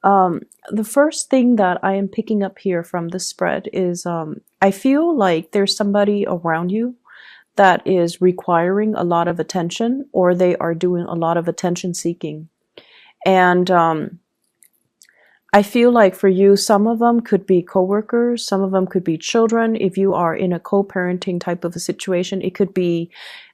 Um, the first thing that I am picking up here from the spread is I feel like there's somebody around you that is requiring a lot of attention, or they are doing a lot of attention seeking. And I feel like for you, some of them could be coworkers, some of them could be children. If you are in a co-parenting type of a situation, it could be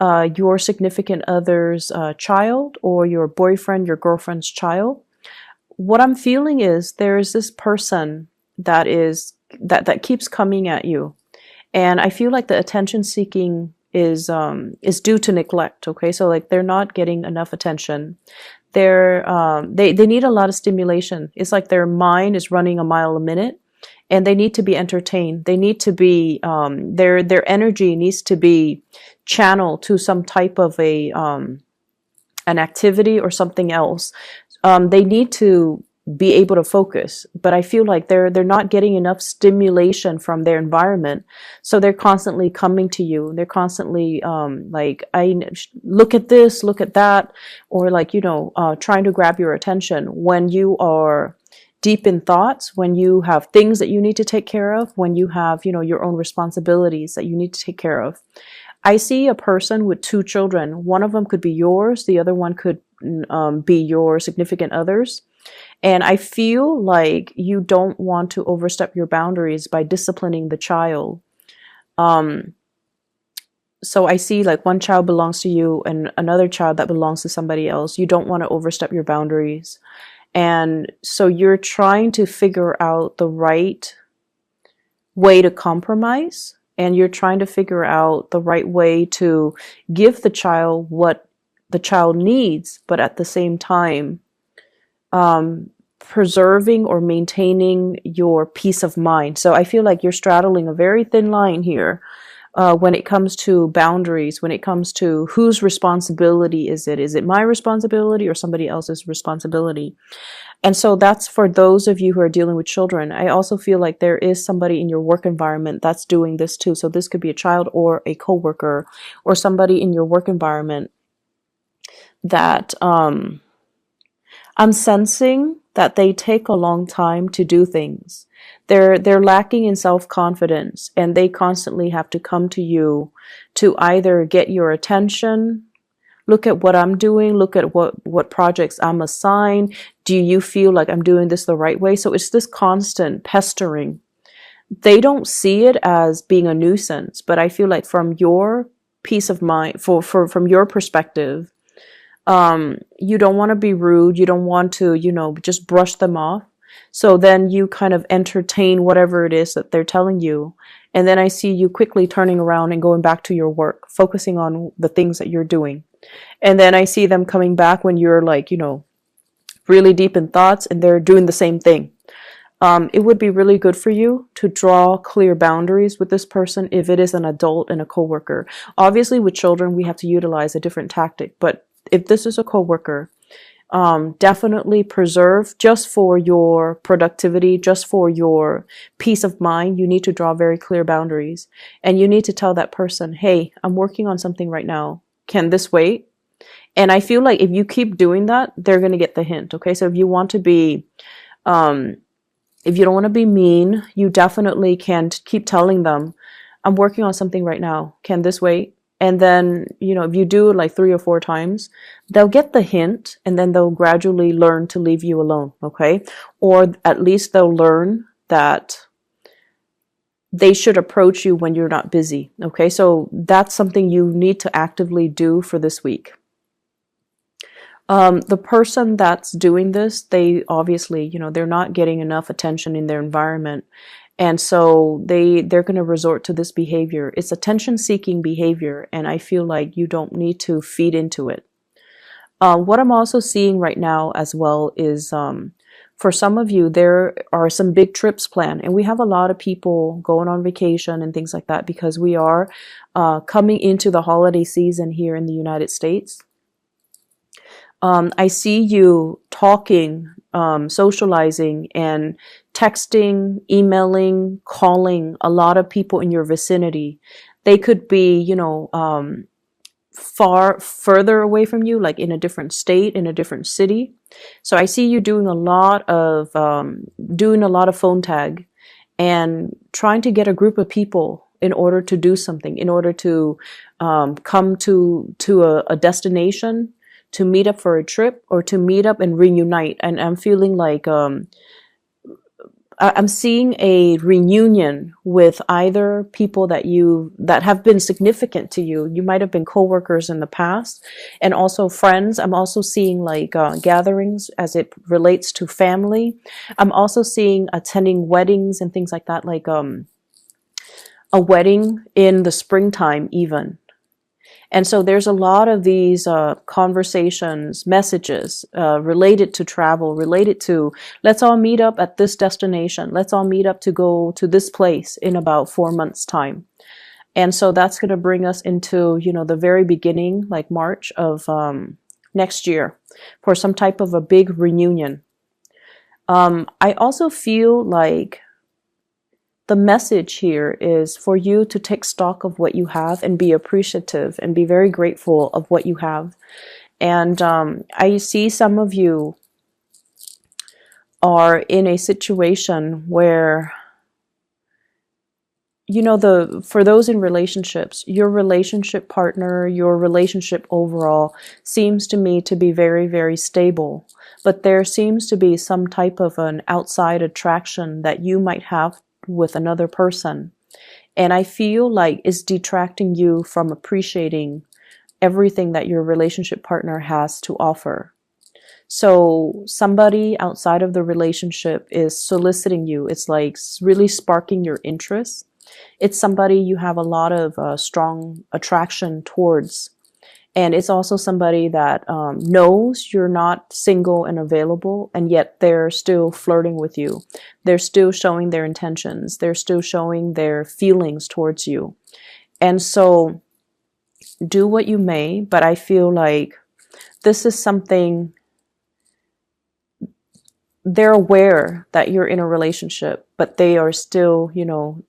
your significant other's child, or your boyfriend, your girlfriend's child. What I'm feeling is there is this person that keeps coming at you, and I feel like the attention seeking is due to neglect. Okay, so like they're not getting enough attention. They need a lot of stimulation. It's like their mind is running a mile a minute, and they need to be entertained. They need to be their energy needs to be channeled to some type of a an activity or something else. They need to be able to focus, but I feel like they're not getting enough stimulation from their environment, so they're constantly coming to you. They're constantly like, I look at this, look at that, or like, trying to grab your attention when you are deep in thoughts, when you have things that you need to take care of, when you have your own responsibilities that you need to take care of. I see a person with two children. One of them could be yours, the other one could be your significant others. And I feel like you don't want to overstep your boundaries by disciplining the child. Um, so I see like one child belongs to you and another child that belongs to somebody else. You don't want to overstep your boundaries. And so you're trying to figure out the right way to compromise, and you're trying to figure out the right way to give the child what the child needs, but at the same time, preserving or maintaining your peace of mind. So I feel like you're straddling a very thin line here when it comes to boundaries, when it comes to whose responsibility is it? Is it my responsibility or somebody else's responsibility? And so that's for those of you who are dealing with children. I also feel like there is somebody in your work environment that's doing this too. So this could be a child or a coworker or somebody in your work environment that I'm sensing that they take a long time to do things. They're lacking in self-confidence, and they constantly have to come to you to either get your attention. Look at what I'm doing. Look at what projects I'm assigned. Do you feel like I'm doing this the right way? So it's this constant pestering. They don't see it as being a nuisance, but I feel like from your peace of mind, from your perspective, you don't want to be rude. You don't want to, just brush them off. So then you kind of entertain whatever it is that they're telling you. And then I see you quickly turning around and going back to your work, focusing on the things that you're doing. And then I see them coming back when you're like, really deep in thoughts, and they're doing the same thing. It would be really good for you to draw clear boundaries with this person if it is an adult and a coworker. Obviously, with children, we have to utilize a different tactic. But if this is a coworker, definitely preserve, just for your productivity, just for your peace of mind. You need to draw very clear boundaries, and you need to tell that person, hey, I'm working on something right now. Can this wait? And I feel like if you keep doing that, they're going to get the hint. Okay. So if you want to be, if you don't want to be mean, you definitely can keep telling them, I'm working on something right now. Can this wait? And then, if you do it like 3 or 4 times, they'll get the hint, and then they'll gradually learn to leave you alone. Okay. Or at least they'll learn that they should approach you when you're not busy. Okay. So that's something you need to actively do for this week. The person that's doing this, they obviously, they're not getting enough attention in their environment. And so they're going to resort to this behavior. It's attention-seeking behavior, and I feel like you don't need to feed into it. What I'm also seeing right now as well is, for some of you, there are some big trips planned, and we have a lot of people going on vacation and things like that because we are coming into the holiday season here in the United States. I see you talking, socializing, and texting, emailing, calling a lot of people in your vicinity. They could be, further away from you, like in a different state, in a different city. So I see you doing a lot of phone tag and trying to get a group of people in order to do something, in order to come to a destination, to meet up for a trip, or to meet up and reunite. And I'm feeling like I'm seeing a reunion with either people that have been significant to you. You might have been coworkers in the past, and also friends. I'm also seeing like gatherings as it relates to family. I'm also seeing attending weddings and things like that, like a wedding in the springtime even. And so there's a lot of these conversations, messages related to travel, related to, let's all meet up at this destination. Let's all meet up to go to this place in about 4 months' time. And so that's going to bring us into, you know, the very beginning, like March of next year, for some type of a big reunion. I also feel like the message here is for you to take stock of what you have and be appreciative and be very grateful of what you have. And I see some of you are in a situation where, you know, for those in relationships, your relationship partner, your relationship overall seems to me to be very, very stable. But there seems to be some type of an outside attraction that you might have with another person, and I feel like it's detracting you from appreciating everything that your relationship partner has to offer. So somebody outside of the relationship is soliciting you. It's like really sparking your interest. It's somebody you have a lot of strong attraction towards. And it's also somebody that knows you're not single and available, and yet they're still flirting with you. They're still showing their intentions. They're still showing their feelings towards you. And so do what you may, but I feel like this is something, they're aware that you're in a relationship, but they are still, you know,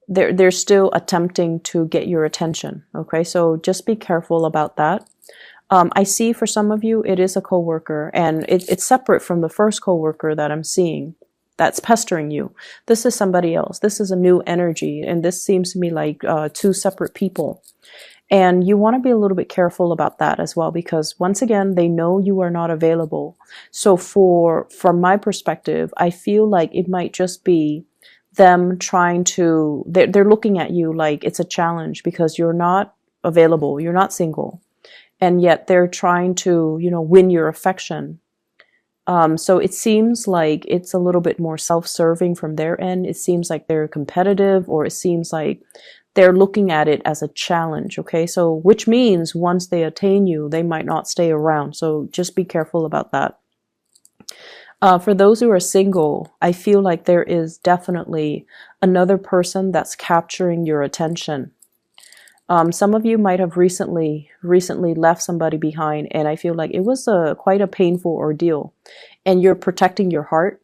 they're still attempting to get your attention. Okay, so just be careful about that. I see for some of you it is a coworker, and it's separate from the first coworker that I'm seeing that's pestering you. This is somebody else. This is a new energy, and this seems to me like two separate people. And you want to be a little bit careful about that as well, because once again, they know you are not available. So from my perspective, I feel like it might just be them trying to, they're looking at you like it's a challenge because you're not available, you're not single, and yet they're trying to, you know, win your affection. So it seems like it's a little bit more self-serving from their end. It seems like they're competitive, or it seems like they're looking at it as a challenge. Okay, so which means once they attain you, they might not stay around. So just be careful about that. For those who are single, I feel like there is definitely another person that's capturing your attention. Some of you might have recently left somebody behind, and I feel like it was quite a painful ordeal. And you're protecting your heart.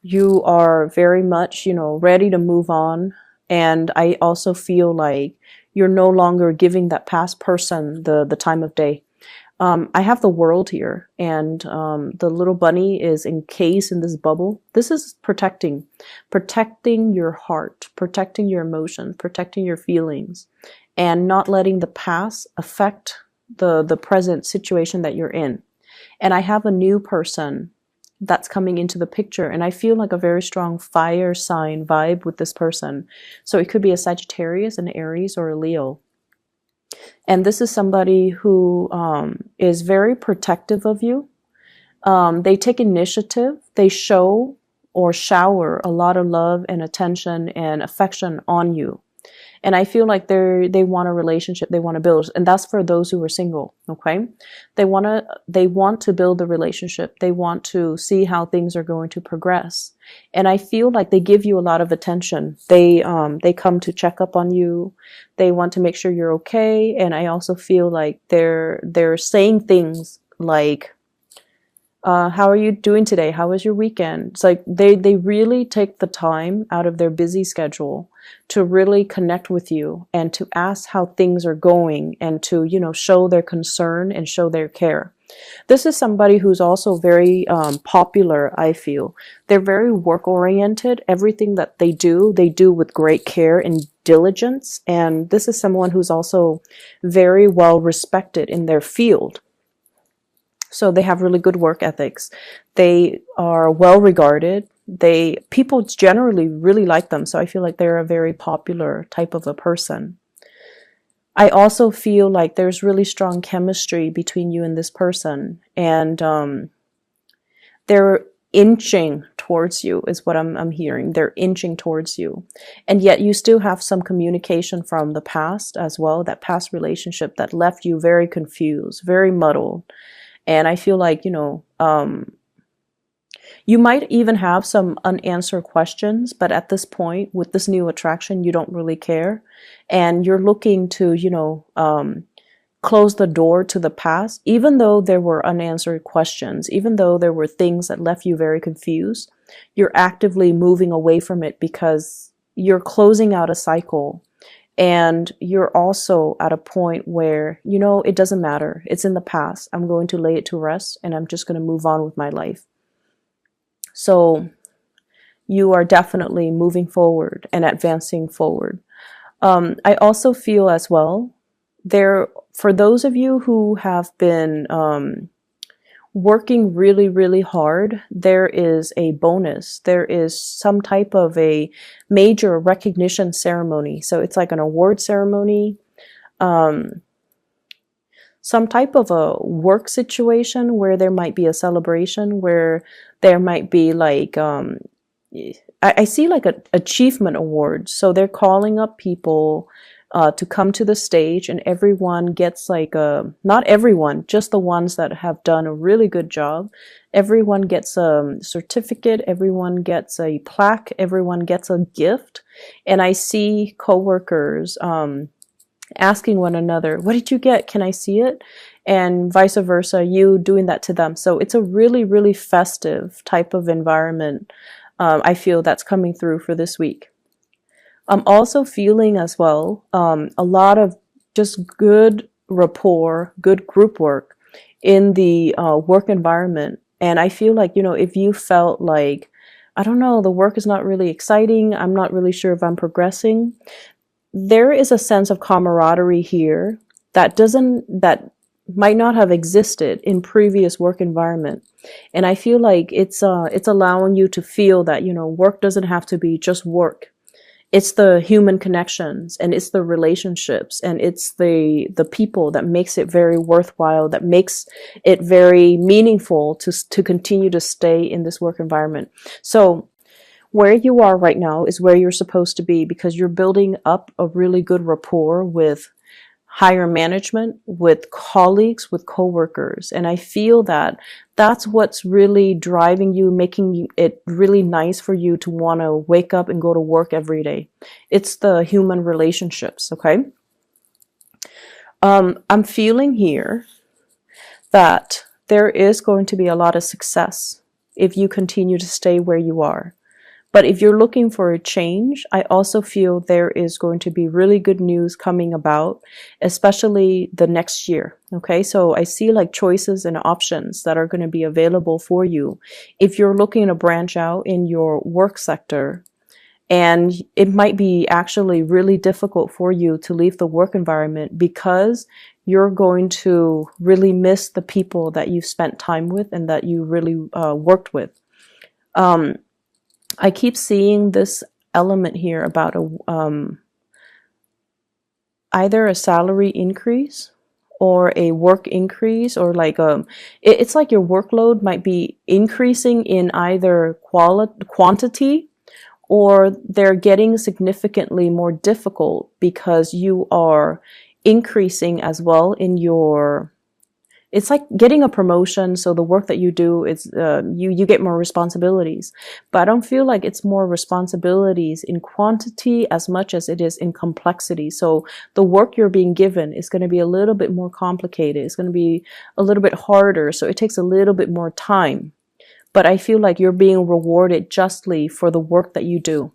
You are very much, you know, ready to move on. And I also feel like you're no longer giving that past person the time of day. I have the world here, and the little bunny is encased in this bubble. This is protecting your heart, protecting your emotions, protecting your feelings, and not letting the past affect the present situation that you're in. And I have a new person that's coming into the picture, and I feel like a very strong fire sign vibe with this person. So it could be a Sagittarius, an Aries, or a Leo. And this is somebody who is very protective of you. They take initiative. They show or shower a lot of love and attention and affection on you. And I feel like they want a relationship, they want to build, and that's for those who are single. Okay, they want to build the relationship. They want to see how things are going to progress. And I feel like they give you a lot of attention. They come to check up on you. They want to make sure you're okay. And I also feel like they're saying things like, How are you doing today? How was your weekend? It's like they really take the time out of their busy schedule to really connect with you and to ask how things are going and to, show their concern and show their care. This is somebody who's also very popular, I feel. They're very work oriented. Everything that they do with great care and diligence. And this is someone who's also very well respected in their field. So they have really good work ethics. They are well regarded. People generally really like them. So I feel like they're a very popular type of a person. I also feel like there's really strong chemistry between you and this person, and they're inching towards you is what I'm hearing. They're inching towards you, and yet you still have some communication from the past as well, that past relationship that left you very confused, very muddled. And I feel like, you might even have some unanswered questions, but at this point, with this new attraction, you don't really care. And you're looking to, close the door to the past, even though there were unanswered questions, even though there were things that left you very confused. You're actively moving away from it because you're closing out a cycle. And you're also at a point where, it doesn't matter. It's in the past. I'm going to lay it to rest and I'm just going to move on with my life. So you are definitely moving forward and advancing forward. I also feel as well, for those of you who have been working really, really hard, there is a bonus. There is some type of a major recognition ceremony. So it's like an award ceremony, some type of a work situation where there might be a celebration, where there might be like, I see like an achievement award. So they're calling up people to come to the stage, and everyone gets like not everyone, just the ones that have done a really good job. Everyone gets a certificate, everyone gets a plaque, everyone gets a gift. And I see coworkers asking one another, what did you get? Can I see it? And vice versa, you doing that to them. So it's a really, really festive type of environment. I feel that's coming through for this week. I'm also feeling as well a lot of just good rapport, good group work in the work environment. And I feel like, if you felt like, I don't know, the work is not really exciting, I'm not really sure if I'm progressing, there is a sense of camaraderie here that might not have existed in previous work environment. And I feel like it's allowing you to feel that, work doesn't have to be just work. It's the human connections, and it's the relationships, and it's the people that makes it very worthwhile, that makes it very meaningful to continue to stay in this work environment. So where you are right now is where you're supposed to be, because you're building up a really good rapport with higher management, with colleagues, with coworkers. And I feel that that's what's really driving you, making it really nice for you to want to wake up and go to work every day. It's the human relationships, okay? I'm feeling here that there is going to be a lot of success if you continue to stay where you are. But if you're looking for a change, I also feel there is going to be really good news coming about, especially the next year. Okay, so I see like choices and options that are going to be available for you if you're looking to branch out in your work sector. And it might be actually really difficult for you to leave the work environment because you're going to really miss the people that you've spent time with and that you really worked with. I keep seeing this element here about either a salary increase or a work increase, or like it's like your workload might be increasing in either quantity, or they're getting significantly more difficult because you are increasing as well in your It's like getting a promotion, so the work that you do is you get more responsibilities. But I don't feel like it's more responsibilities in quantity as much as it is in complexity. So the work you're being given is going to be a little bit more complicated. It's going to be a little bit harder, so it takes a little bit more time. But I feel like you're being rewarded justly for the work that you do.